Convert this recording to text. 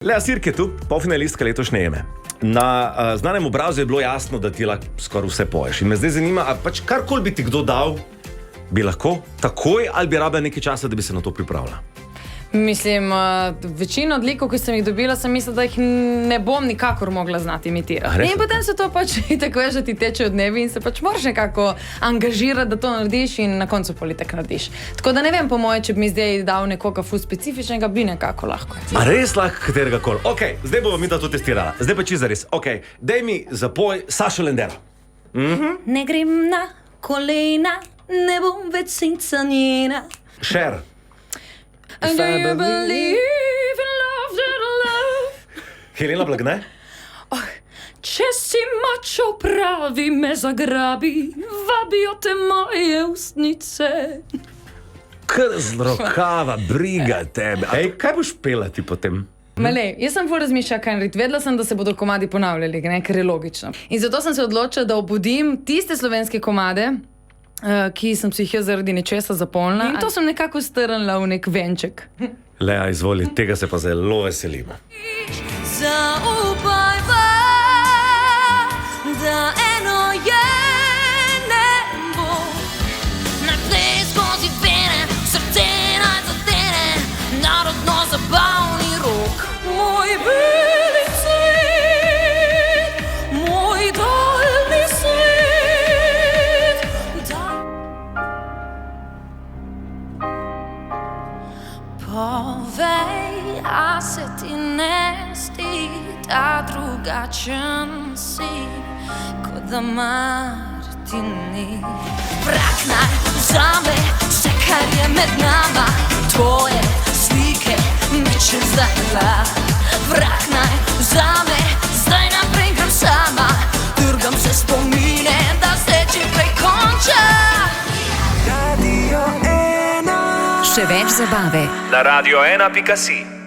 Lea Sirk je tu, polfinalistka letošnje Eme. Na znanem obrazu je bilo jasno, da ti lahko skoraj vse poješ. In me zdaj zanima, a pač karkoli bi ti kdo dal, bi lahko takoj ali bi rabila nekaj časa, da bi se na to pripravila? Mislim, večino odlikov, ki sem jih dobila, sem mislila, da jih ne bom nikakor mogla znati imitirati. In potem se to pač tako je, že ti tečejo dnevi in se pač moraš nekako angažirati, da to narediš in na koncu politek narediš. Tako da ne vem, po moje, če bi mi zdaj dal nekoga ful specifičnega, bi nekako lahko. A res lahko katerega koli? Ok, zdaj bomo mi da to testirala. Zdaj pa čisto zares. Ok, daj mi zapoj Sašo Lendero. Ne grem na kolena, ne bom več senca njena. Cher. And do you believe in love, little love? Helena Blagne? Če si mačo pravi, me zagrabi, vabijo te moje ustnice. Kar z rokava, briga tebe. Ej, kaj boš pela ti potem? Malej, jaz sem ful razmišljala, kaj narediti. Vedela sem, da se bodo komadi ponavljali, ne, ker je logično. In zato sem se odločila, da obudim tiste slovenske komade, ki sem si jih jaz zaradi nečesa zapolnila. In to sem nekako strnila v nek venček. Lea, izvoli, tega se pa zelo veselimo. Zaupaj pa, da eno je ne bo. Naprej skozi vene, srce naj zadene, narodno zabavni rok. Moj beli svet, moj daljni svet. Povej, a se ti ne zdi, da drugačen si, kot da mar ti ni. Vrak naj vzame vse, kar je med nama, tvoje slike meče zdajla. Vrak naj vzame, zdaj naprej grem sama, trgam se spomine, da se čim prej konča. Še več zabave na radio1.si.